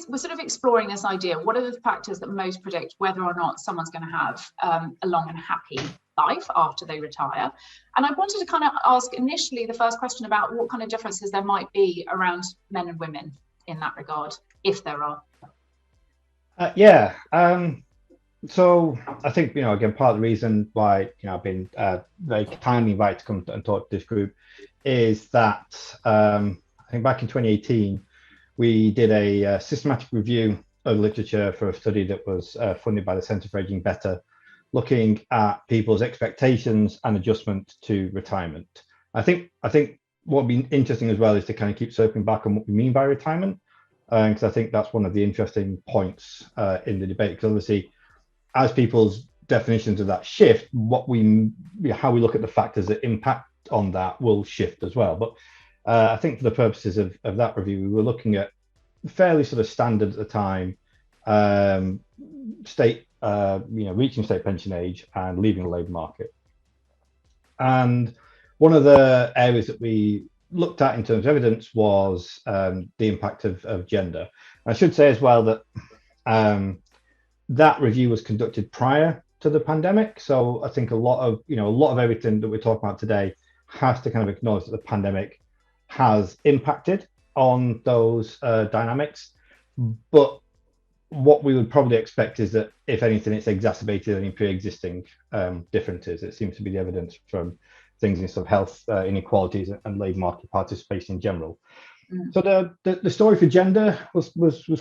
we're sort of exploring this idea. What are the factors that most predict whether or not someone's going to have a long and happy life after they retire? And I wanted to kind of ask initially the first question about what kind of differences there might be around men and women in that regard, if there are. So I think, again, part of the reason why, I've been very kindly invited to come and talk to this group is that I think back in 2018, we did a systematic review of literature for a study that was funded by the Centre for Aging Better, looking at people's expectations and adjustment to retirement. I think what would be interesting as well is to kind of keep circling back on what we mean by retirement, because I think that's one of the interesting points in the debate, because obviously as people's definitions of that shift, how we look at the factors that impact on that will shift as well. But I think for the purposes of that review, we were looking at fairly sort of standard at the time, reaching state pension age and leaving the labour market. And one of the areas that we looked at in terms of evidence was the impact of gender. I should say as well that that review was conducted prior to the pandemic. So I think a lot of everything that we're talking about today has to kind of acknowledge that the pandemic has impacted on those dynamics. But what we would probably expect is that, if anything, it's exacerbated any pre-existing differences. It seems to be the evidence from things in sort of health inequalities and labour market participation in general. So the story for gender was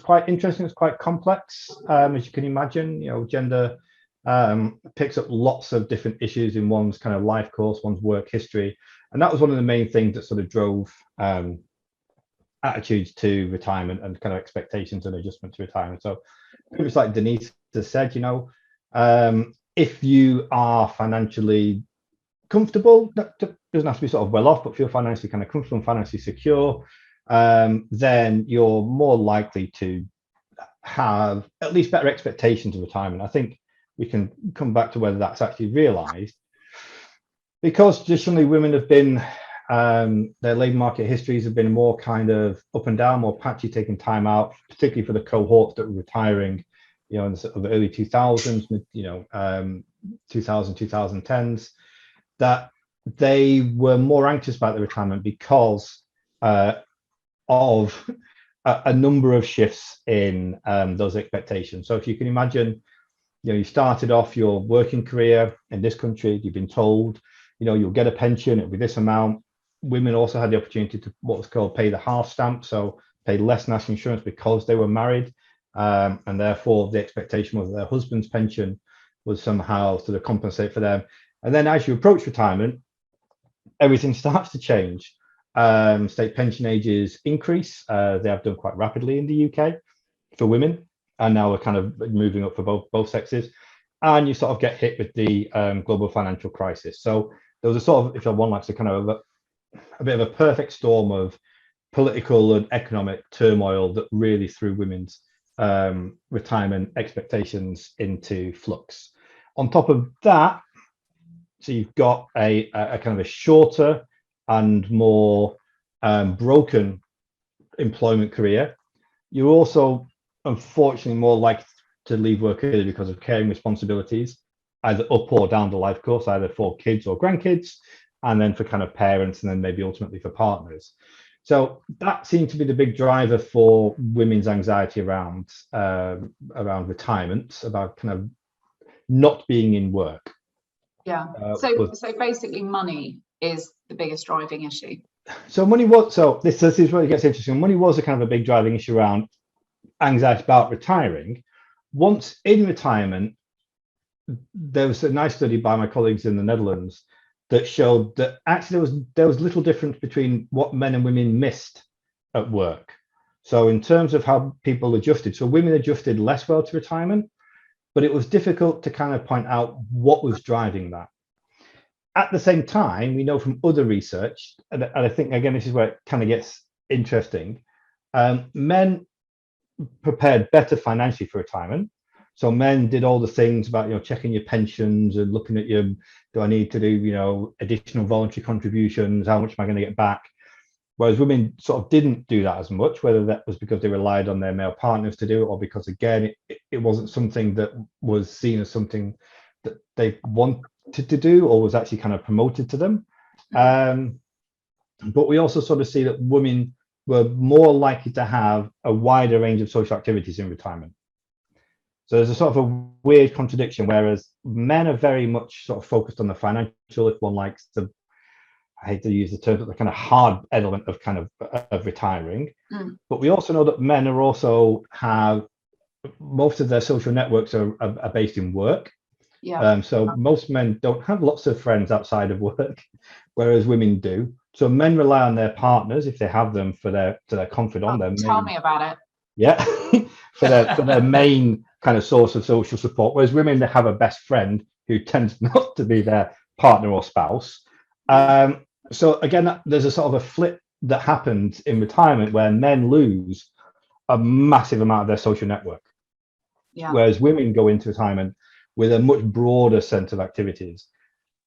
quite interesting. It's quite complex, as you can imagine. Gender picks up lots of different issues in one's kind of life course, one's work history, and that was one of the main things that sort of drove attitudes to retirement and kind of expectations and adjustment to retirement. So it was like Denise has said, if you are financially comfortable, that doesn't have to be sort of well off, but feel financially kind of comfortable and financially secure, then you're more likely to have at least better expectations of retirement. I think we can come back to whether that's actually realised, because traditionally women have been, their labour market histories have been more kind of up and down, more patchy, taking time out, particularly for the cohorts that were retiring, in the sort of the early 2000s, 2010s, that they were more anxious about their retirement because of a number of shifts in those expectations. So if you can imagine, you started off your working career in this country, you've been told, you'll get a pension, it'll be this amount. Women also had the opportunity to what was called pay the half stamp, so pay less national insurance because they were married, and therefore the expectation was that their husband's pension was somehow sort of compensate for them. And then as you approach retirement, everything starts to change. State pension ages increase. They have done quite rapidly in the UK for women, and now we're kind of moving up for both sexes. And you sort of get hit with the global financial crisis. So there was a sort of, if one likes to kind of a bit of a perfect storm of political and economic turmoil that really threw women's retirement expectations into flux. On top of that, so you've got a kind of a shorter and more broken employment career. You're also, unfortunately, more likely to leave work early because of caring responsibilities, either up or down the life course, either for kids or grandkids, and then for kind of parents, and then maybe ultimately for partners. So that seemed to be the big driver for women's anxiety around retirement, about kind of not being in work. Yeah. So basically, money is the biggest driving issue. So money was, so this is where it gets interesting. Money was a kind of a big driving issue around anxiety about retiring. Once in retirement, there was a nice study by my colleagues in the Netherlands that showed that actually there was little difference between what men and women missed at work. So in terms of how people adjusted, so women adjusted less well to retirement, but it was difficult to kind of point out what was driving that. At the same time, we know from other research, and I think, again, this is where it kind of gets interesting, men prepared better financially for retirement. So men did all the things about, checking your pensions and looking at do I need to do, additional voluntary contributions? How much am I going to get back? whereas women sort of didn't do that as much, whether that was because they relied on their male partners to do it, or because, again, it wasn't something that was seen as something that they wanted to do or was actually kind of promoted to them. But we also sort of see that women were more likely to have a wider range of social activities in retirement. So there's a sort of a weird contradiction, whereas men are very much sort of focused on the financial, if one likes to, I hate to use the term, but the kind of hard element of retiring. But we also know that men are also have most of their social networks are based in work. So most men don't have lots of friends outside of work, whereas women do. So men rely on their partners, if they have them, for their confidant. Tell me about it. Yeah, for their main kind of source of social support. Whereas women, they have a best friend who tends not to be their partner or spouse. So again, there's a sort of a flip that happens in retirement where men lose a massive amount of their social network, whereas women go into retirement with a much broader sense of activities.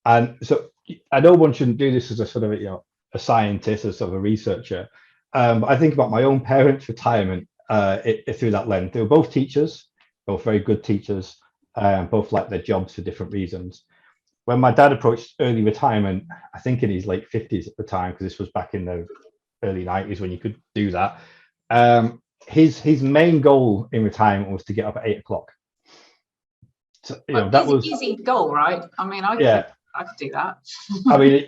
And so I know one shouldn't do this as a sort of a scientist, as sort of a researcher, but I think about my own parents' retirement through that lens. They were both teachers, both very good teachers, both liked their jobs for different reasons. When my dad approached early retirement, I think in his late 50s at the time, because this was back in the early 90s when you could do that, his main goal in retirement was to get up at 8 o'clock. So that was an easy goal, right? I mean, I could do that. I mean,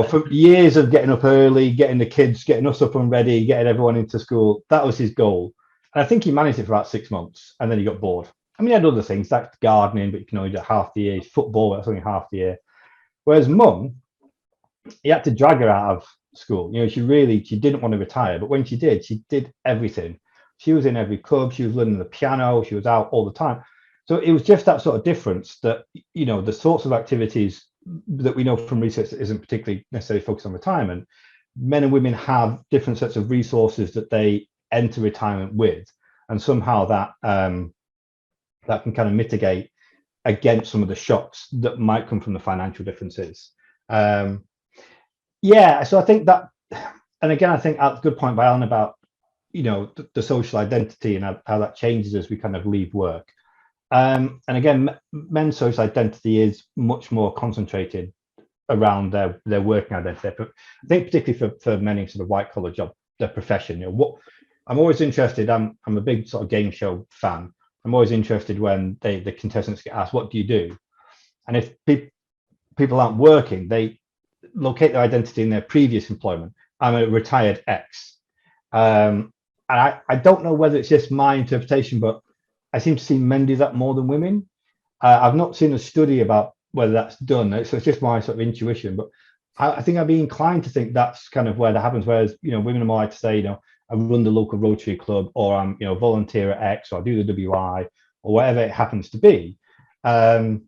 for years of getting up early, getting the kids, getting us up and ready, getting everyone into school, that was his goal. And I think he managed it for about 6 months, and then he got bored. I mean, he had other things, like gardening, but you can only do half the year. Football, that's only half the year. Whereas Mum, he had to drag her out of school. She didn't want to retire, but when she did everything. She was in every club, she was learning the piano, she was out all the time. So it was just that sort of difference that, the sorts of activities that we know from research that isn't particularly necessarily focused on retirement, men and women have different sets of resources that they enter retirement with. And somehow that can kind of mitigate against some of the shocks that might come from the financial differences. So I think that, and again, I think that's a good point by Alan about, the social identity and how that changes as we kind of leave work. And again, men's social identity is much more concentrated around their working identity. But I think particularly for men in sort of white collar job, their profession. What I'm always interested. I'm a big sort of game show fan. I'm always interested when the contestants get asked, "What do you do?" And if people aren't working, they locate their identity in their previous employment. I'm a retired X. And I don't know whether it's just my interpretation, but I seem to see men do that more than women. I've not seen a study about whether that's done. So it's just my sort of intuition, but I think I'd be inclined to think that's kind of where that happens. Whereas, women are more like to say, I run the local Rotary Club, or I'm, volunteer at X, or I do the WI, or whatever it happens to be. The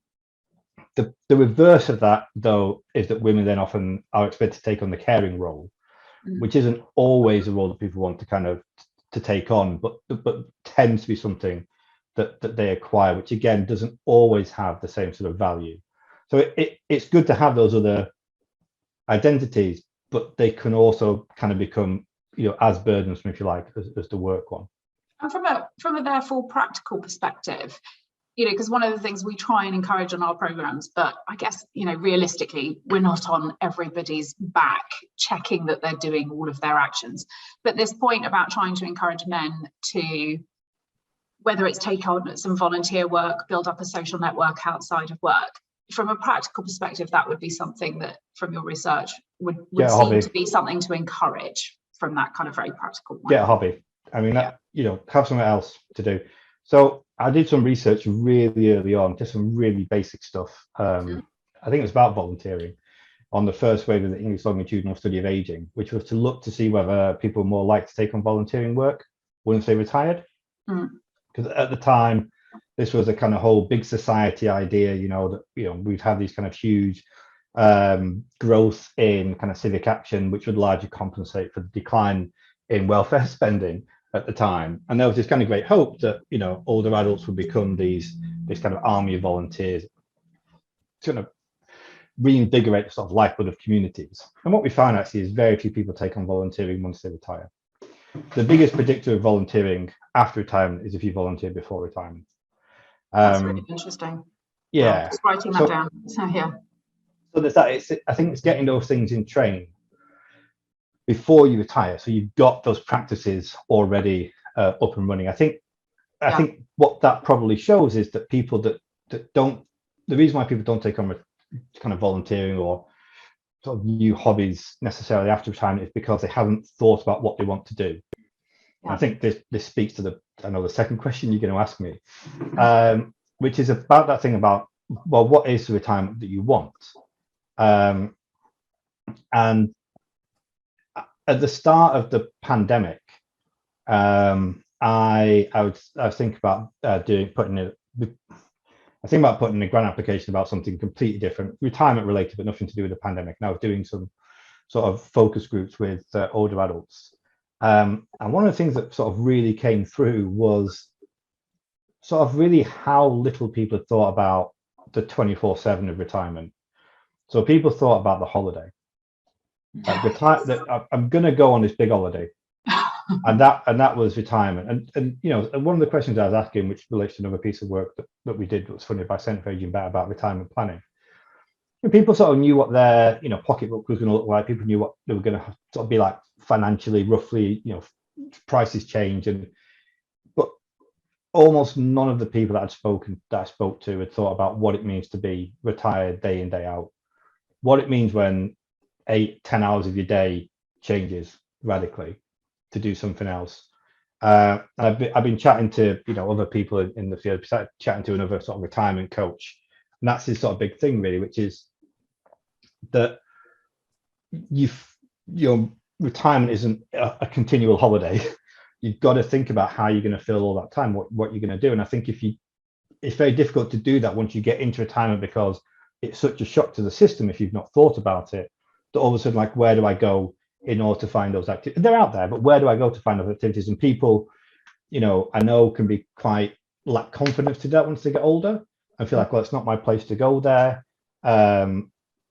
reverse of that, though, is that women then often are expected to take on the caring role, which isn't always a role that people want to kind of to take on, but tends to be something that they acquire, which again doesn't always have the same sort of value. So it's good to have those other identities, but they can also kind of become as burdensome, if you like, as the work one. And from a therefore practical perspective, because one of the things we try and encourage on our programs, but I guess realistically we're not on everybody's back checking that they're doing all of their actions. But this point about trying to encourage men to, whether it's take on some volunteer work, build up a social network outside of work, from a practical perspective, that would be something that, from your research, would seem to be something to encourage from that kind of very practical point. Get a hobby. I mean, have something else to do. So I did some research really early on, just some really basic stuff. I think it was about volunteering on the first wave of the English longitudinal study of aging, which was to look to see whether people were more likely to take on volunteering work once they retired. Because at the time, this was a kind of whole big society idea, that we've had these kind of huge growth in kind of civic action, which would largely compensate for the decline in welfare spending at the time. And there was this kind of great hope that older adults would become this kind of army of volunteers. Kind of reinvigorate the sort of lifeblood of communities. And what we found actually is very few people take on volunteering once they retire. The biggest predictor of volunteering after retirement is if you volunteer before retirement. That's really interesting. Yeah. Just writing that down. So yeah. So there's that. I think it's getting those things in train before you retire, so you've got those practices already up and running. I think what that probably shows is that people that don't, the reason why people don't take on kind of volunteering or sort of new hobbies necessarily after retirement is because they haven't thought about what they want to do. Yeah. I think this speaks to the second question you're going to ask me, which is about that thing about, well, what is the retirement that you want? And at the start of the pandemic, I was thinking about putting a grant application about something completely different, retirement related, but nothing to do with the pandemic. And I was doing some sort of focus groups with older adults. And one of the things that sort of really came through was sort of really how little people had thought about the 24/7 of retirement. So people thought about the holiday. I'm going to go on this big holiday. and that was retirement. And you know, one of the questions I was asking, which relates to another piece of work that we did, was funded by Centre for Aging Better, about retirement planning. And people sort of knew what their pocketbook was going to look like. People knew what they were going to sort of be like financially, roughly. Prices change, but almost none of the people that I spoke to had thought about what it means to be retired day in, day out. What it means when 8-10 hours of your day changes radically to do something else. I've been chatting to other people in the field, chatting to another sort of retirement coach, and that's his sort of big thing really, which is that your retirement isn't a continual holiday. You've got to think about how you're going to fill all that time, what you're going to do. And I think it's very difficult to do that once you get into retirement, because it's such a shock to the system if you've not thought about it, that all of a sudden, like, where do I go in order to find those activities? They're out there, but where do I go to find those activities? And people, I know can be quite lack confidence to that once they get older and feel like, well, it's not my place to go there.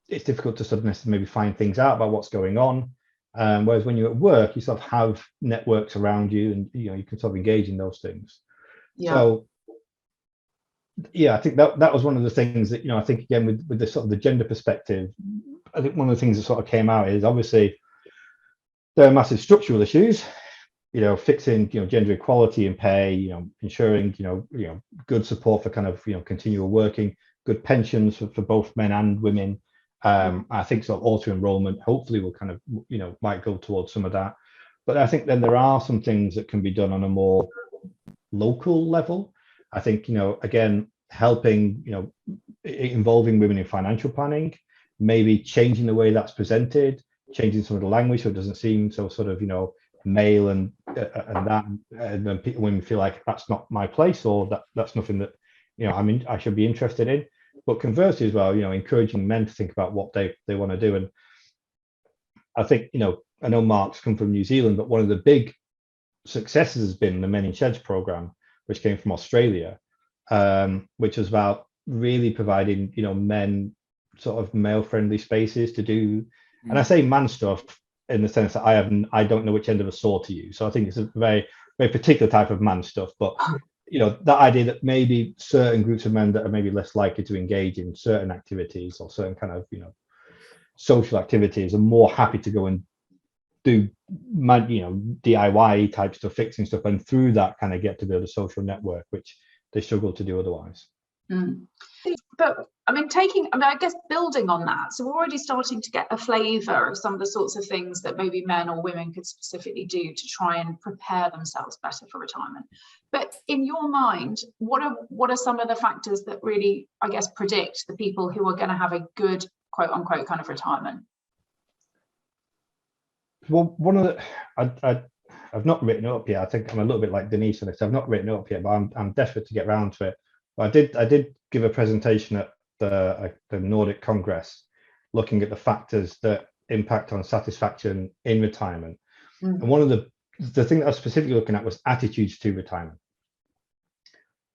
It's difficult to sort of maybe find things out about what's going on. Whereas when you're at work, you sort of have networks around you, and you can sort of engage in those things. Yeah. So yeah, I think that was one of the things that I think, again, with the sort of the gender perspective, I think one of the things that sort of came out is, obviously there are massive structural issues, fixing gender equality in pay, ensuring good support for kind of continual working, good pensions for both men and women. I think sort of auto enrollment hopefully will kind of might go towards some of that. But I think then there are some things that can be done on a more local level. I think again, helping involving women in financial planning, maybe changing the way that's presented, changing some of the language so it doesn't seem so sort of male and then women feel like that's not my place, or that's nothing that I should be interested in. But conversely as well, encouraging men to think about what they want to do. And I think I know Mark's come from New Zealand, but one of the big successes has been the Men in Sheds program, which came from Australia, which was about really providing men sort of male-friendly spaces to do. And I say man stuff in the sense that I don't know which end of a saw to use. So I think it's a very, very particular type of man stuff. But that idea that maybe certain groups of men that are maybe less likely to engage in certain activities or certain kind of social activities are more happy to go and do DIY type stuff, fixing stuff, and through that kind of get to build a social network, which they struggle to do otherwise. But I guess building on that, so we're already starting to get a flavour of some of the sorts of things that maybe men or women could specifically do to try and prepare themselves better for retirement. But in your mind, what are some of the factors that really, I guess, predict the people who are going to have a good, quote unquote, kind of retirement? Well, one of the I've not written it up yet. I think I'm a little bit like Denise on this. I've not written it up yet, but I'm desperate to get round to it. But I did give a presentation at the Nordic Congress, looking at the factors that impact on satisfaction in retirement. And one of the thing that I was specifically looking at was attitudes to retirement.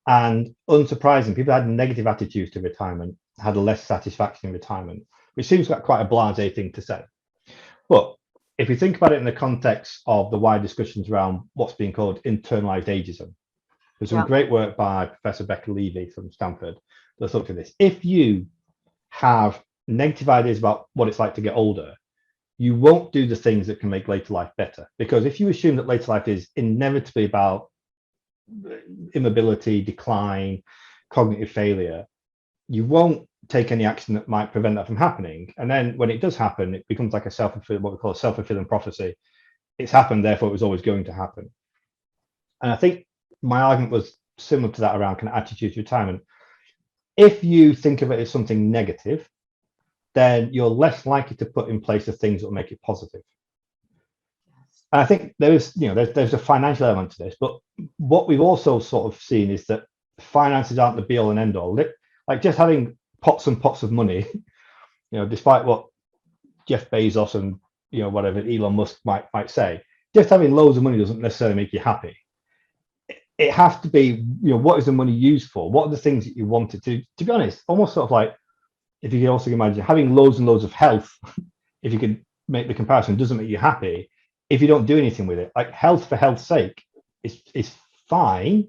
And unsurprising, people had negative attitudes to retirement, had less satisfaction in retirement. which seems like quite a blasé thing to say. But if we think about it in the context of the wide discussions around what's being called internalized ageism, there's some great work by Professor Becca Levy from Stanford that's looked at this. If you have negative ideas about what it's like to get older, you won't do the things that can make later life better. Because if you assume that later life is inevitably about immobility, decline, cognitive failure, you won't take any action that might prevent that from happening. And then when it does happen, it becomes like what we call a self-fulfilling prophecy. It's happened, therefore it was always going to happen. And I think my argument was similar to that around kind of attitude to retirement. If you think of it as something negative, then you're less likely to put in place the things that will make it positive. And I think there's a financial element to this, but what we've also sort of seen is that finances aren't the be all and end all. Like just having pots and pots of money, despite what Jeff Bezos and whatever Elon Musk might say, just having loads of money doesn't necessarily make you happy. It has to be, what is the money used for? What are the things that you want it to be honest, almost sort of like, if you can also imagine having loads and loads of health, if you can make the comparison, doesn't make you happy if you don't do anything with it. Like health for health's sake is fine,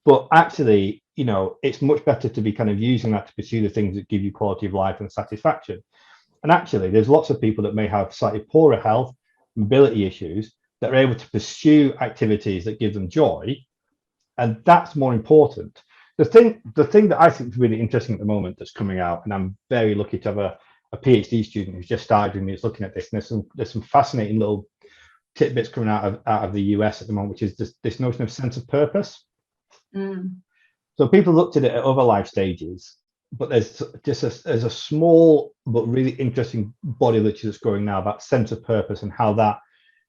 but actually, it's much better to be kind of using that to pursue the things that give you quality of life and satisfaction. And actually, there's lots of people that may have slightly poorer health, mobility issues, that are able to pursue activities that give them joy. And that's more important. The thing that I think is really interesting at the moment that's coming out, and I'm very lucky to have a PhD student who's just started with me, is looking at this. And there's some fascinating little tidbits coming out of the US at the moment, which is this notion of sense of purpose. So people looked at it at other life stages, but there's a small but really interesting body of literature that's growing now about sense of purpose and how that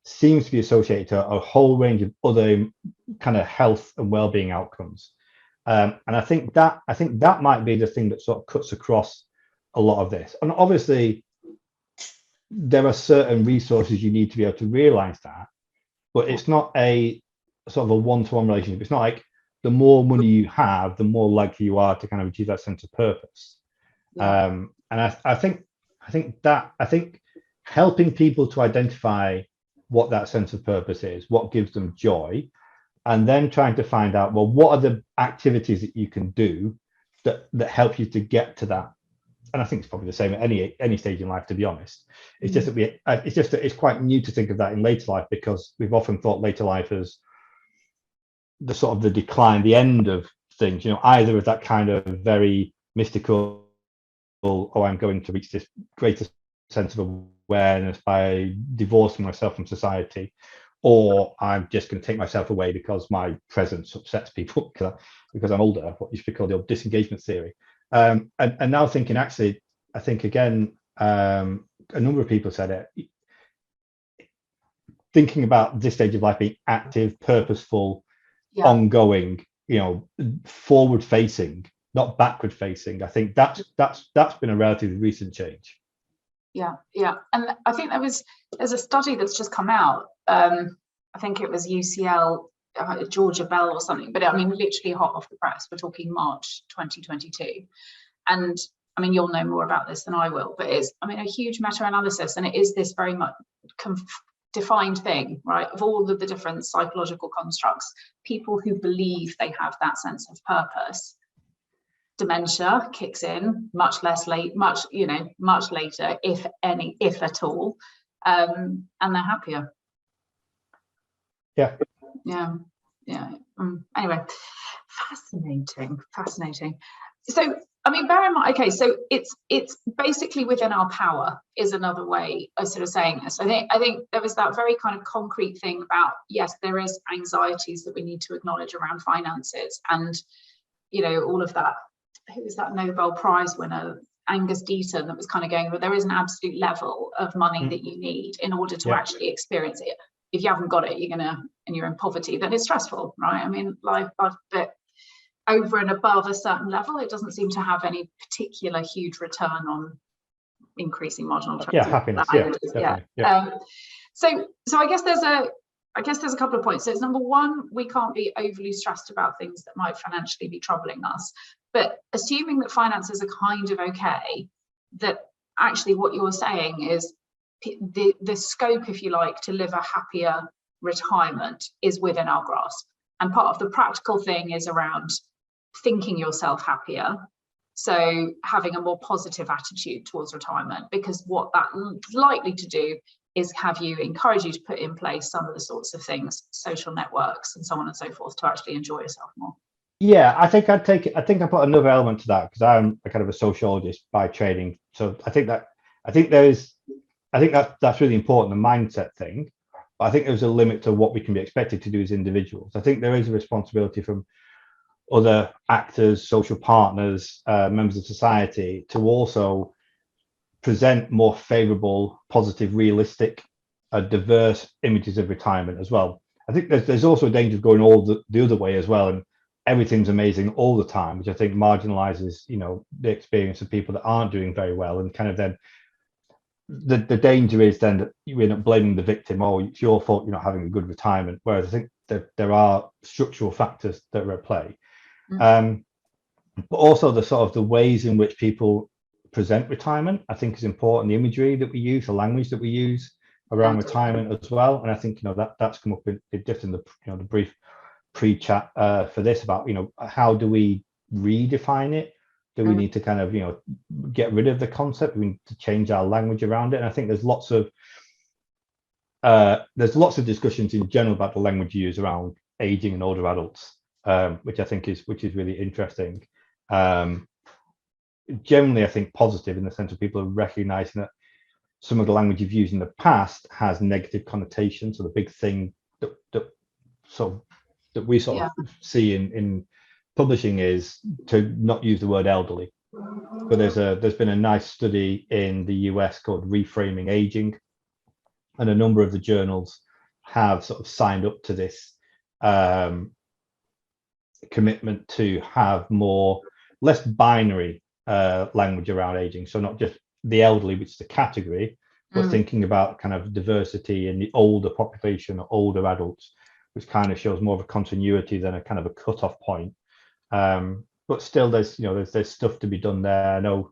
seems to be associated to a whole range of other kind of health and well-being outcomes. And I think that might be the thing that sort of cuts across a lot of this. And obviously, there are certain resources you need to be able to realize that, but it's not a sort of a one-to-one relationship. It's not like the more money you have, the more likely you are to kind of achieve that sense of purpose. And I think helping people to identify what that sense of purpose is, what gives them joy, and then trying to find out, well, what are the activities that you can do that help you to get to that? And I think it's probably the same at any stage in life, to be honest. It's just that it's quite new to think of that in later life, because we've often thought later life as the sort of the decline, the end of things, either of that kind of very mystical, oh, I'm going to reach this greater sense of awareness by divorcing myself from society, or I'm just going to take myself away because my presence upsets people because I'm older, what used to be called the old disengagement theory. And now thinking, actually, I think again, a number of people said it, thinking about this stage of life being active, purposeful, ongoing, forward facing, not backward facing. I think that's been a relatively recent change. Yeah. And I think there's a study that's just come out. I think it was UCL, Georgia Bell or something, but I mean, literally hot off the press. We're talking March 2022. And I mean, you'll know more about this than I will, but it's, I mean, a huge meta-analysis, and it is this very much defined thing, right, of all of the different psychological constructs. People who believe they have that sense of purpose, dementia kicks in much later, if at all, and they're happier. Anyway, fascinating. So I mean, bear in mind, okay, so it's basically within our power is another way of sort of saying this. I think there was that very kind of concrete thing about, yes, there is anxieties that we need to acknowledge around finances, and all of that. Who was that Nobel Prize winner, Angus Deaton, that was kind of going, but there is an absolute level of money that you need in order to actually experience it. If you haven't got it, you're in poverty, then it's stressful, right? I mean, life, but over and above a certain level, it doesn't seem to have any particular huge return on increasing marginal happiness. So I guess there's a couple of points. So it's number one, we can't be overly stressed about things that might financially be troubling us. But assuming that finances are kind of okay, that actually what you're saying is the scope, if you like, to live a happier retirement is within our grasp. And part of the practical thing is around thinking yourself happier. So having a more positive attitude towards retirement, because what that's likely to do is encourage you to put in place some of the sorts of things, social networks and so on and so forth, to actually enjoy yourself more. Yeah, I think I put another element to that, because I'm a kind of a sociologist by training. So I think that's really important, the mindset thing. But I think there's a limit to what we can be expected to do as individuals. I think there is a responsibility from other actors, social partners, members of society, to also present more favorable, positive, realistic, diverse images of retirement as well. I think there's also a danger of going all the other way as well, and everything's amazing all the time, which I think marginalizes, the experience of people that aren't doing very well, and kind of then the danger is then that you end up blaming the victim. Oh, it's your fault you're not having a good retirement. Whereas I think that there are structural factors that are at play. But also the sort of the ways in which people present retirement, I think, is important. The imagery that we use, the language that we use around retirement as well. And I think that's come up in just in the the brief pre-chat for this about how do we redefine it? Do we need to kind of get rid of the concept? We need to change our language around it. And I think there's lots of discussions in general about the language you use around aging and older adults, which I think is really interesting. Generally, I think positive in the sense of people are recognizing that some of the language you've used in the past has negative connotations. So the big thing that we sort of see in publishing is to not use the word elderly. But there's been a nice study in the US called Reframing Aging, and a number of the journals have sort of signed up to this commitment to have less binary language around aging. So not just the elderly, which is the category, but thinking about kind of diversity in the older population, or older adults, which kind of shows more of a continuity than a kind of a cutoff point. But still, there's stuff to be done there. I know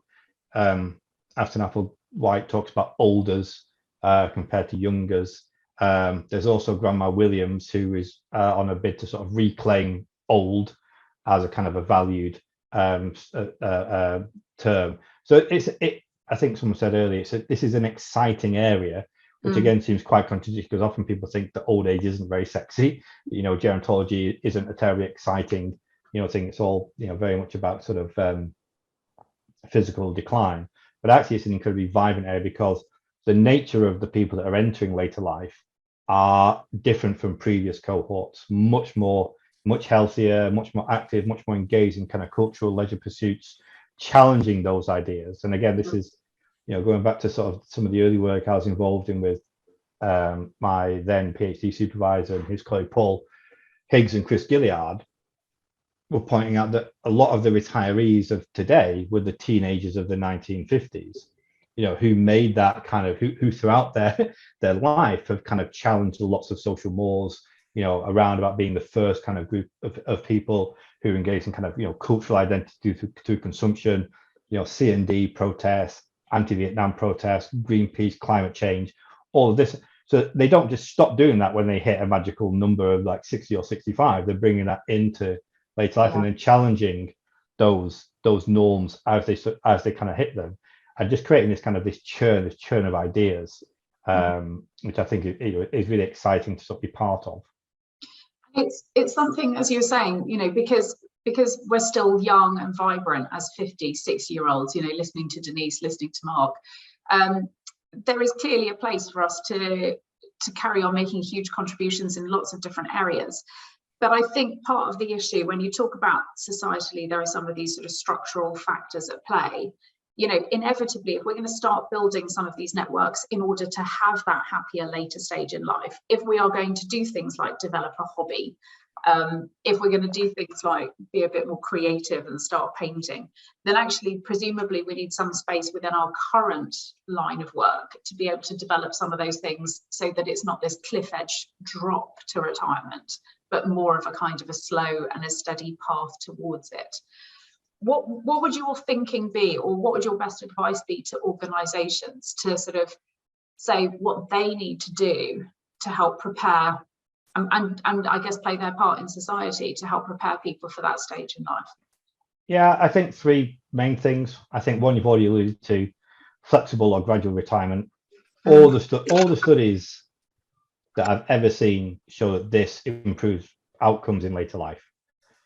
Afton Applewhite talks about olders compared to youngers. There's also Grandma Williams, who is on a bid to sort of reclaim old as a kind of a valued term. So I think someone said earlier, this is an exciting area, which again seems quite contradictory, because often people think that old age isn't very sexy. Gerontology isn't a terribly exciting thing. It's all very much about sort of physical decline. But actually, it's an incredibly vibrant area, because the nature of the people that are entering later life are different from previous cohorts. Much healthier, much more active, much more engaged in kind of cultural leisure pursuits, challenging those ideas. And again, this is going back to sort of some of the early work I was involved in with my then PhD supervisor and his colleague Paul Higgs and Chris Gilliard, were pointing out that a lot of the retirees of today were the teenagers of the 1950s, who made that kind of, who throughout their life have kind of challenged lots of social mores, around about being the first kind of group of people who engage in kind of, cultural identity through consumption, C&D protests, anti-Vietnam protests, Greenpeace, climate change, all of this. So they don't just stop doing that when they hit a magical number of like 60 or 65. They're bringing that into later life and then challenging those norms as they kind of hit them, and just creating this churn of ideas, which I think is really exciting to sort of be part of. It's something, as you were saying, because we're still young and vibrant as 50, 60-year-olds, listening to Denise, listening to Mark, there is clearly a place for us to carry on making huge contributions in lots of different areas. But I think part of the issue, when you talk about societally, there are some of these sort of structural factors at play. Inevitably, if we're going to start building some of these networks in order to have that happier later stage in life, if we are going to do things like develop a hobby, if we're going to do things like be a bit more creative and start painting, then actually, presumably, we need some space within our current line of work to be able to develop some of those things, so that it's not this cliff edge drop to retirement, but more of a kind of a slow and a steady path towards it. what would your thinking be, or what would your best advice be to organisations to sort of say what they need to do to help prepare and I guess play their part in society to help prepare people for that stage in life? Yeah, I think three main things. I think one you've already alluded to, flexible or gradual retirement. All the studies that I've ever seen show that this improves outcomes in later life.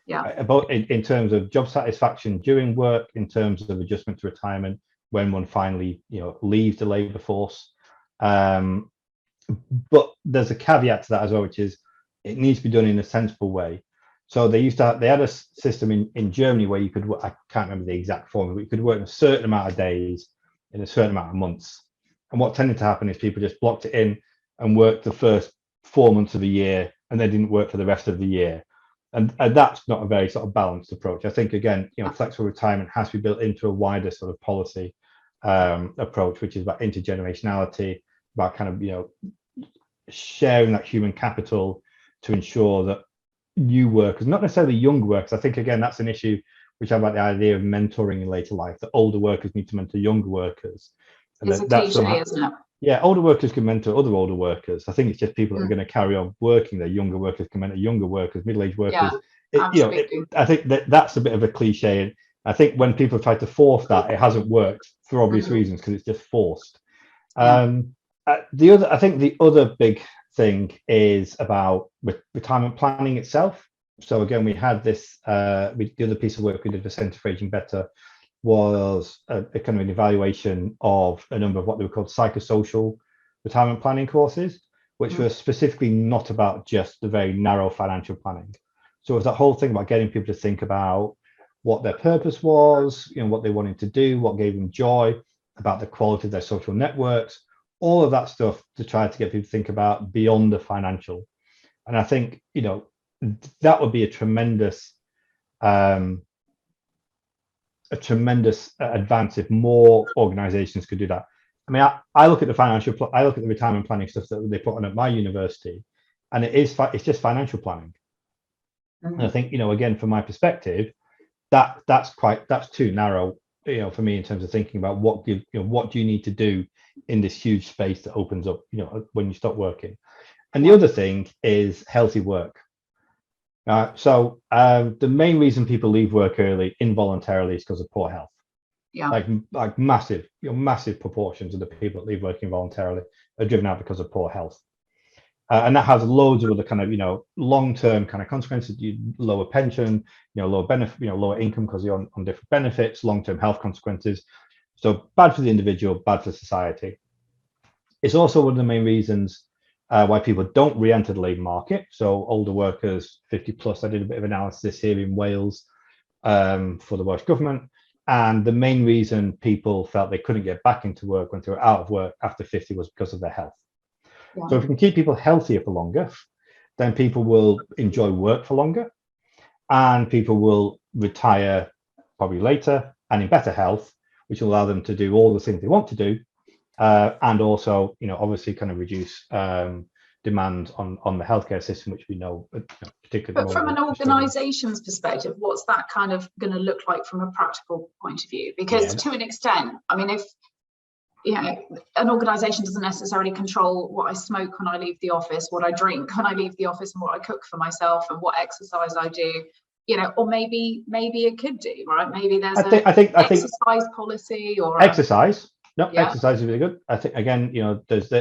Yeah. About in terms of job satisfaction during work, in terms of adjustment to retirement when one finally leaves the labour force. But there's a caveat to that as well, which is it needs to be done in a sensible way. So they had a system in Germany where you could, I can't remember the exact formula, but you could work in a certain amount of days in a certain amount of months. And what tended to happen is people just blocked it in and worked the first 4 months of the year, and they didn't work for the rest of the year. And that's not a very sort of balanced approach. I think, again, flexible retirement has to be built into a wider sort of policy approach, which is about intergenerationality, about kind of, sharing that human capital to ensure that new workers, not necessarily young workers. I think, again, that's an issue which I have about the idea of mentoring in later life, that older workers need to mentor younger workers. And it's a cliche, isn't it? Yeah, older workers can mentor other older workers. I think it's just people that are going to carry on working there. Younger workers can mentor younger workers, middle-aged workers. Yeah, I think that's a bit of a cliche. And I think when people try to force that, it hasn't worked for obvious reasons, because it's just forced. I think the other big thing is about retirement planning itself. So again, we had this, the other piece of work we did for Centre for Aging Better was a kind of an evaluation of a number of what they were called psychosocial retirement planning courses, which were specifically not about just the very narrow financial planning. So it was that whole thing about getting people to think about what their purpose was, what they wanted to do, what gave them joy, about the quality of their social networks, all of that stuff, to try to get people to think about beyond the financial. And I think, that would be a tremendous advance if more organizations could do that. I mean, I look at the retirement planning stuff that they put on at my university, and it's just financial planning. And I think, again, from my perspective, that's too narrow, for me, in terms of thinking about what do you need to do in this huge space that opens up, when you stop working. And the other thing is healthy work. So the main reason people leave work early involuntarily is because of poor health. Yeah. Like massive proportions of the people that leave work involuntarily are driven out because of poor health. And that has loads of other kind of, long-term kind of consequences. Lower pension, lower benefit, lower income because you're on different benefits, long-term health consequences. So bad for the individual, bad for society. It's also one of the main reasons why people don't re-enter the labour market. So older workers, 50 plus, I did a bit of analysis here in Wales for the Welsh government. And the main reason people felt they couldn't get back into work when they were out of work after 50 was because of their health. Yeah. So if we can keep people healthier for longer, then people will enjoy work for longer, and people will retire probably later and in better health, which will allow them to do all the things they want to do. And also, obviously kind of reduce demand on the healthcare system, which we know, particularly. But from an organisation's perspective, what's that kind of going to look like from a practical point of view? Because to an extent, I mean, if an organisation doesn't necessarily control what I smoke when I leave the office, what I drink when I leave the office, and what I cook for myself, and what exercise I do, or maybe it could do, right? Maybe there's exercise policy or exercise. Exercise is really good. I think, again, there's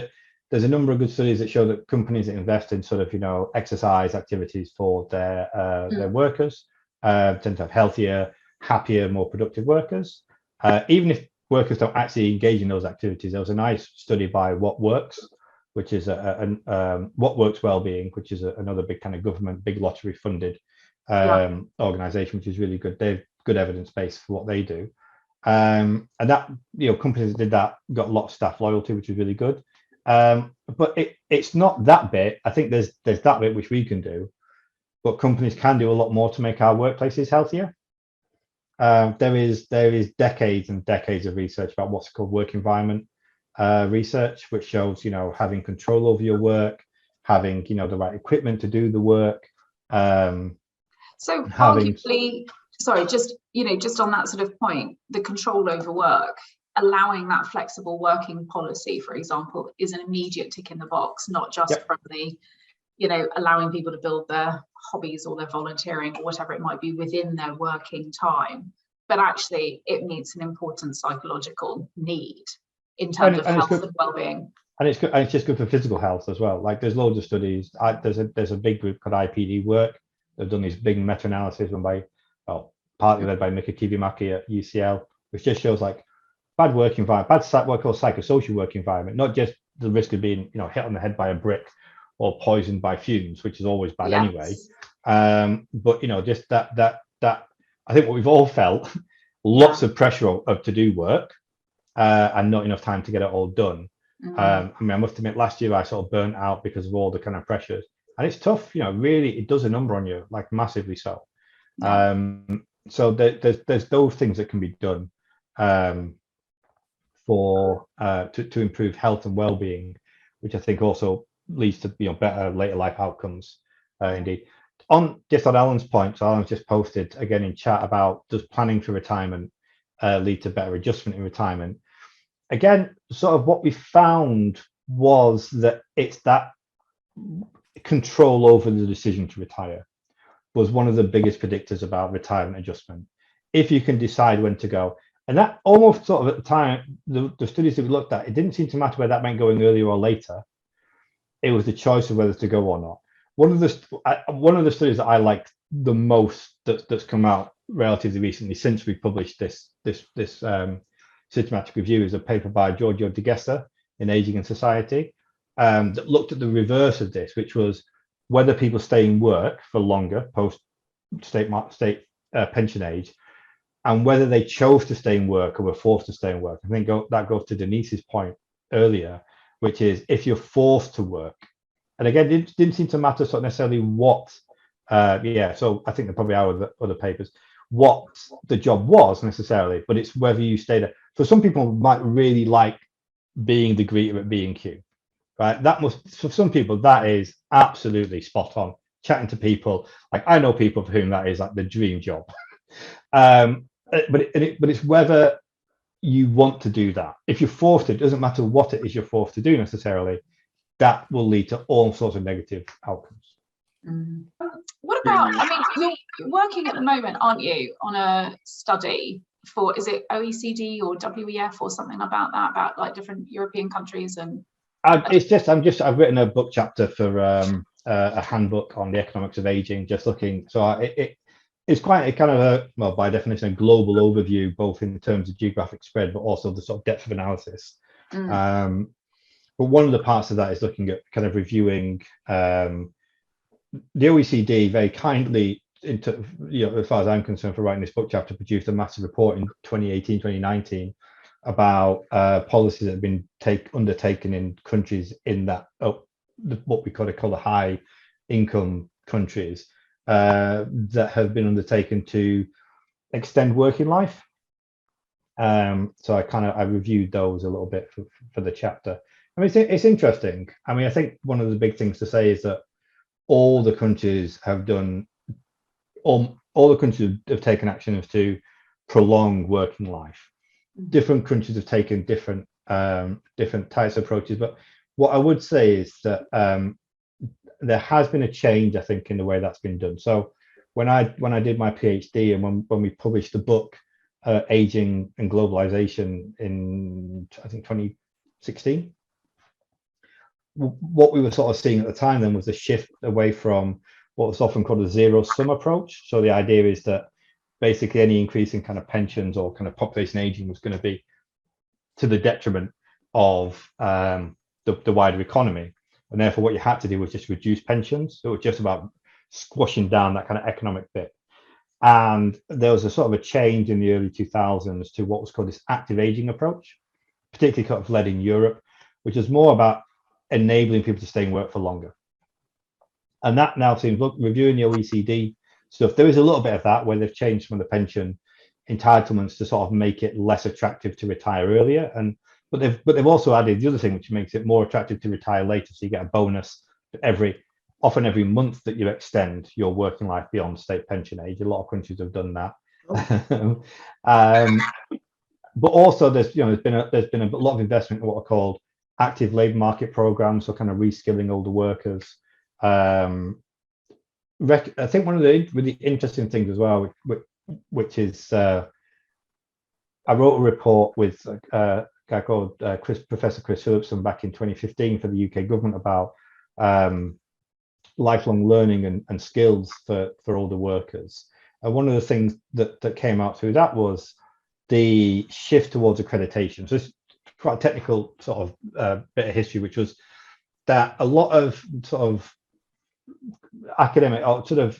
a number of good studies that show that companies that invest in sort of, exercise activities for their workers tend to have healthier, happier, more productive workers. Even if workers don't actually engage in those activities, there was a nice study by What Works, which is What Works Wellbeing, which is another big kind of government, big lottery funded organization, which is really good. They've good evidence base for what they do. And that, companies that did that got a lot of staff loyalty, which is really good. But it's not that bit. I think there's that bit which we can do, but companies can do a lot more to make our workplaces healthier. There is decades and decades of research about what's called work environment research, which shows, having control over your work, having, the right equipment to do the work. So arguably, sorry, just, just on that sort of point, the control over work, allowing that flexible working policy, for example, is an immediate tick in the box, not just from the, allowing people to build their hobbies or their volunteering or whatever it might be within their working time, but actually it meets an important psychological need in terms of health and well-being. And it's good, and it's just good for physical health as well. Like there's loads of studies. There's a big group called IPD Work. They've done these big meta-analysis partly led by Mika Kibimaki at UCL, which just shows like bad work environment, bad what we call psychosocial work environment, not just the risk of being hit on the head by a brick or poisoned by fumes, which is always bad anyway. But just that I think what we've all felt, lots of pressure to do work and not enough time to get it all done. I must admit, last year I sort of burnt out because of all the kind of pressures, and it's tough. Really, it does a number on you, like massively so. So there's those things that can be done to improve health and well-being, which I think also leads to better later life outcomes. Indeed, on Alan's point, so Alan's just posted again in chat about does planning for retirement lead to better adjustment in retirement. Again, sort of what we found was that it's that control over the decision to retire was one of the biggest predictors about retirement adjustment. If you can decide when to go, and that almost sort of at the time, the studies that we looked at, it didn't seem to matter whether that meant going earlier or later. It was the choice of whether to go or not. One of the studies that I liked the most that's come out relatively recently since we published this systematic review is a paper by Giorgio De Gesta in Aging and Society that looked at the reverse of this, which was whether people stay in work for longer post state pension age, and whether they chose to stay in work or were forced to stay in work. I think that goes to Denise's point earlier, which is if you're forced to work, and again, it didn't seem to matter sort of necessarily what. So I think there probably are other papers what the job was necessarily, but it's whether you stay there. So some people might really like being the greeter at B&Q, right? That must, for some people, that is absolutely spot on. Chatting to people, like I know people for whom that is like the dream job. But it's whether you want to do that. If you're forced to, it doesn't matter what it is you're forced to do necessarily. That will lead to all sorts of negative outcomes. What about, you're working at the moment, aren't you, on a study for, is it OECD or WEF or something about that, about like different European countries? And I've written a book chapter for a handbook on the economics of aging, just looking. So it's quite a kind of a, by definition, a global overview, both in terms of geographic spread, but also the sort of depth of analysis. But one of the parts of that is looking at kind of reviewing the OECD very kindly, as far as I'm concerned, for writing this book chapter, produced a massive report in 2018, 2019 about policies that have been undertaken in countries in that what we call the high income countries that have been undertaken to extend working life. So I reviewed those a little bit for the chapter. I mean, it's interesting. I mean, I think one of the big things to say is that all the countries have done, all the countries have taken action to prolong working life. Different countries have taken different types of approaches, but what I would say is that there has been a change, I think, in the way that's been done. So when I did my PhD and when we published the book Aging and Globalization in, I think, 2016, what we were sort of seeing at the time then was a shift away from what was often called a zero-sum approach. So the idea is that basically any increase in kind of pensions or kind of population aging was going to be to the detriment of the wider economy. And therefore what you had to do was just reduce pensions. So it was just about squashing down that kind of economic bit. And there was a sort of a change in the early 2000s to what was called this active aging approach, particularly kind of led in Europe, which is more about enabling people to stay in work for longer. And that now seems, look, reviewing the OECD stuff, there is a little bit of that where they've changed some of the pension entitlements to sort of make it less attractive to retire earlier. But they've also added the other thing, which makes it more attractive to retire later. So you get a bonus often every month that you extend your working life beyond state pension age. A lot of countries have done that. But also there's been a lot of investment in what are called active labour market programs, so kind of reskilling older workers. I think one of the really interesting things as well, which is I wrote a report with a guy called Professor Chris Phillipson back in 2015 for the UK government about lifelong learning and skills for older workers. And one of the things that came out through that was the shift towards accreditation. So it's quite a technical sort of bit of history, which was that a lot of sort of academic or sort of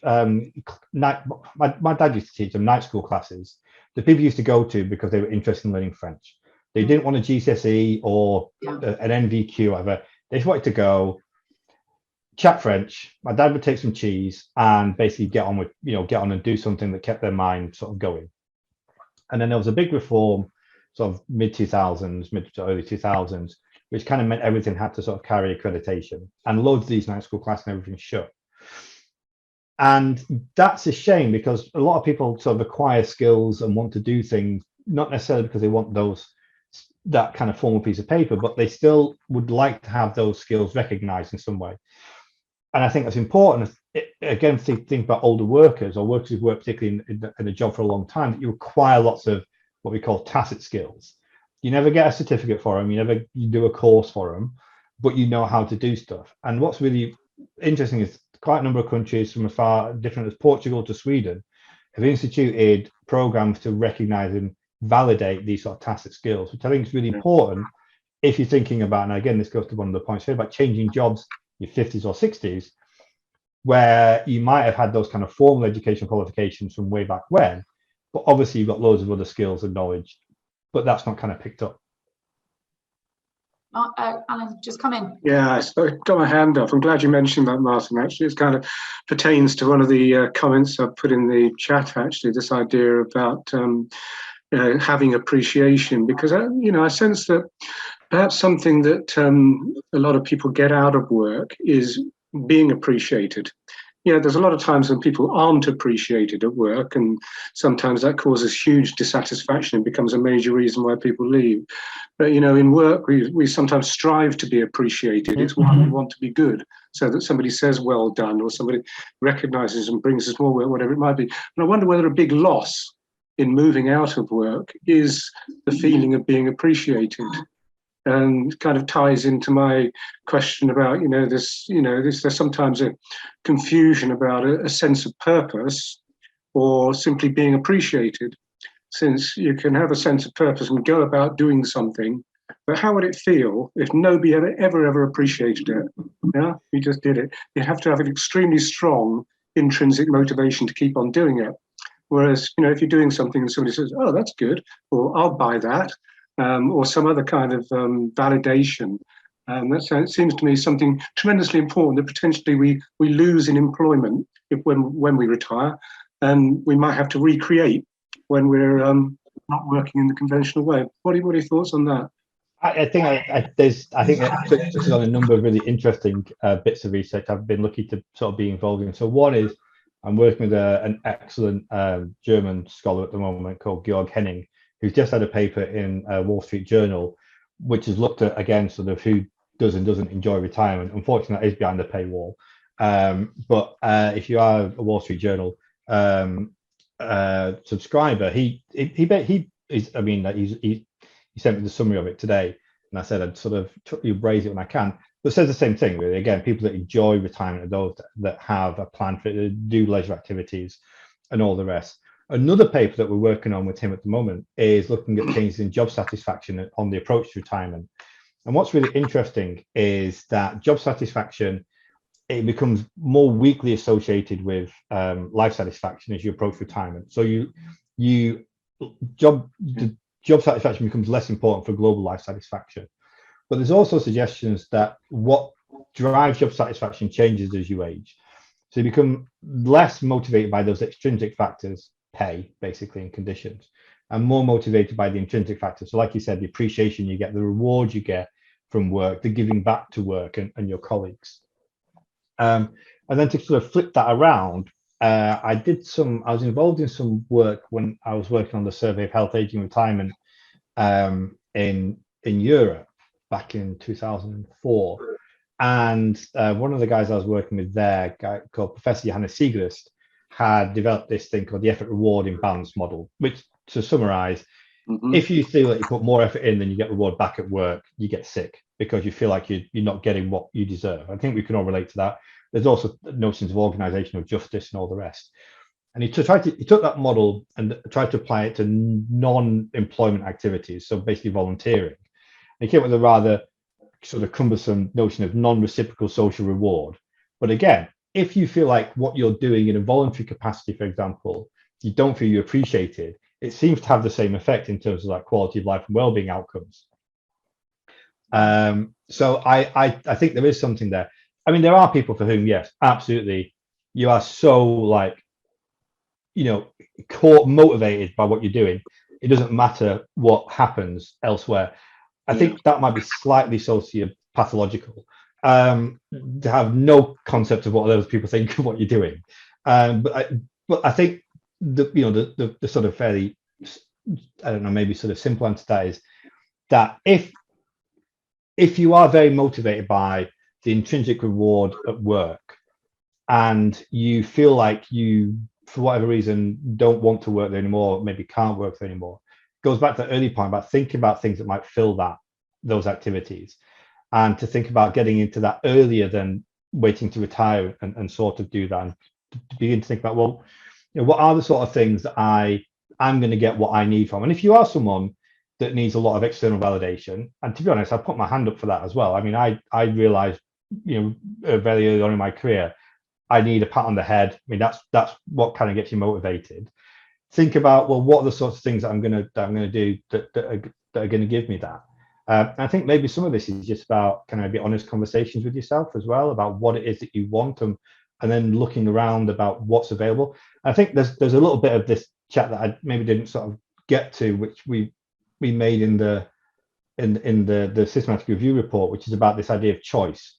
my dad used to teach them night school classes that people used to go to because they were interested in learning French. They didn't want a GCSE or an NVQ, whatever. They just wanted to go chat French. My dad would take some cheese and basically get on and do something that kept their mind sort of going. And then there was a big reform, sort of mid to early 2000s, which kind of meant everything had to sort of carry accreditation, and loads of these night school classes and everything shut. And that's a shame, because a lot of people sort of acquire skills and want to do things, not necessarily because they want that kind of formal piece of paper, but they still would like to have those skills recognized in some way. And I think that's important. Again, think about older workers or workers who've worked particularly in a job for a long time, that you acquire lots of what we call tacit skills. You never get a certificate for them, you do a course for them, but you know how to do stuff. And what's really interesting is quite a number of countries, from as far different as Portugal to Sweden, have instituted programs to recognize and validate these sort of tacit skills, which I think is really important if you're thinking about, and again, this goes to one of the points here about changing jobs in your 50s or 60s, where you might have had those kind of formal education qualifications from way back when, but obviously you've got loads of other skills and knowledge, but that's not kind of picked up. Alan, just come in. Yeah, I got my hand up. I'm glad you mentioned that, Martin. Actually, it kind of pertains to one of the comments I put in the chat. Actually, this idea about having appreciation, because I sense that perhaps something that a lot of people get out of work is being appreciated. There's a lot of times when people aren't appreciated at work, and sometimes that causes huge dissatisfaction and becomes a major reason why people leave. But, in work, we sometimes strive to be appreciated. It's why we want to be good, so that somebody says, well done, or somebody recognizes and brings us more work, whatever it might be. And I wonder whether a big loss in moving out of work is the feeling of being appreciated. And kind of ties into my question about, there's sometimes a confusion about a sense of purpose or simply being appreciated, since you can have a sense of purpose and go about doing something, but how would it feel if nobody ever appreciated it? Yeah, you just did it. You have to have an extremely strong intrinsic motivation to keep on doing it. Whereas, if you're doing something and somebody says, oh, that's good, or I'll buy that, or some other kind of validation. That seems to me something tremendously important that potentially we lose in employment when we retire, and we might have to recreate when we're not working in the conventional way. What are your thoughts on that? I think that touches on a number of really interesting bits of research I've been lucky to sort of be involved in. So one is I'm working with an excellent German scholar at the moment called Georg Henning, who's just had a paper in Wall Street Journal, which has looked at, again, sort of who does and doesn't enjoy retirement. Unfortunately, that is behind the paywall. But if you are a Wall Street Journal subscriber, he sent me the summary of it today, and I said I'd sort of raise it when I can. But it says the same thing, really. Again, people that enjoy retirement are those that have a plan for it, that do leisure activities and all the rest. Another paper that we're working on with him at the moment is looking at changes in job satisfaction on the approach to retirement. And what's really interesting is that job satisfaction, it becomes more weakly associated with life satisfaction as you approach retirement. So the job satisfaction becomes less important for global life satisfaction. But there's also suggestions that what drives job satisfaction changes as you age. So you become less motivated by those extrinsic factors, pay basically, and conditions, and more motivated by the intrinsic factors. So like you said, the appreciation you get, the reward you get from work, the giving back to work and your colleagues. And then to sort of flip that around, I was involved in some work when I was working on the survey of health, aging, retirement in Europe back in 2004. And one of the guys I was working with there, a guy called Professor Johannes Siegrist, had developed this thing called the effort reward imbalance model, which, to summarize, if you feel that you put more effort in than you get reward back at work, you get sick because you feel like you're not getting what you deserve. I think we can all relate to that. There's also notions of organizational justice and all the rest. And he took that model and tried to apply it to non-employment activities, so basically volunteering. And he came up with a rather sort of cumbersome notion of non-reciprocal social reward. But again, if you feel like what you're doing in a voluntary capacity, for example, you don't feel you're appreciated, it seems to have the same effect in terms of like quality of life and well-being outcomes. So I think there is something there. I mean, there are people for whom, yes, absolutely, you are so like, motivated by what you're doing. It doesn't matter what happens elsewhere. I think that might be slightly sociopathological, to have no concept of what other people think of what you're doing. But I think the sort of fairly, I don't know, maybe sort of simple answer to that is that if you are very motivated by the intrinsic reward at work and you feel like you, for whatever reason, don't want to work there anymore, maybe can't work there anymore, it goes back to the early point about thinking about things that might fill those activities, and to think about getting into that earlier than waiting to retire and sort of do that, and to begin to think about, well, what are the sort of things that I'm going to get what I need from. And if you are someone that needs a lot of external validation, and to be honest, I put my hand up for that as well. I mean, I realized, very early on in my career, I need a pat on the head. I mean, that's what kind of gets you motivated. Think about, well, what are the sorts of things that I'm going to do that are going to give me that. I think maybe some of this is just about kind of maybe honest conversations with yourself as well about what it is that you want, and then looking around about what's available. I think there's a little bit of this chat that I maybe didn't sort of get to, which we made in the systematic review report, which is about this idea of choice.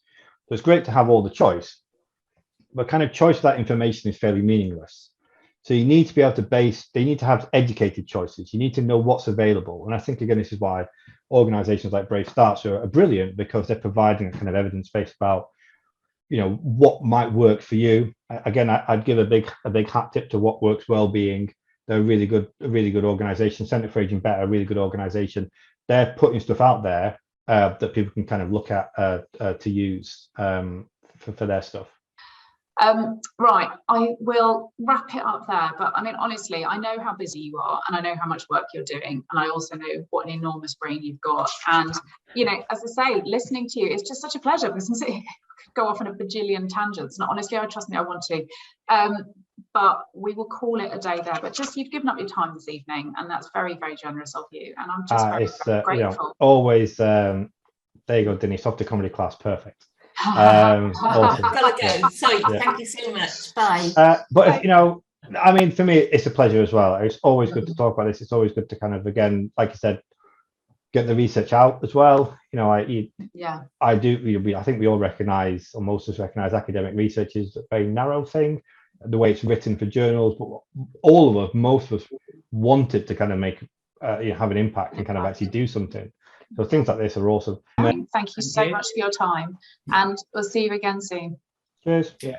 So it's great to have all the choice, but kind of choice of that information is fairly meaningless. So you need to be able to they need to have educated choices. You need to know what's available. And I think, again, this is why organizations like Brave Starts are brilliant, because they're providing a kind of evidence base about, what might work for you. Again, I'd give a big hat tip to What Works Wellbeing. They're a really good organization. Center for Aging Better, a really good organization. They're putting stuff out there that people can kind of look at to use for their stuff. Right, I will wrap it up there, but I mean, honestly, I know how busy you are, and I know how much work you're doing, and I also know what an enormous brain you've got. And as I say, listening to you is just such a pleasure, because I could go off on a bajillion tangents, and honestly, trust me, I want to. But we will call it a day there. But just, you've given up your time this evening, and that's very, very generous of you. And I'm just very grateful. Always. There you go, Denise, off to comedy class, perfect. Awesome. Gotta go. Sorry, thank you so much. Bye. But I mean, for me, it's a pleasure as well. It's always good to talk about this. It's always good to kind of, again, like I said, get the research out as well. I do. I think we all recognise, or most of us recognise, academic research is a very narrow thing, the way it's written for journals. But most of us wanted to kind of make, have an impact and kind of actually do something. So things like this are awesome. Thank you so much for your time, and we'll see you again soon. Cheers. Yeah.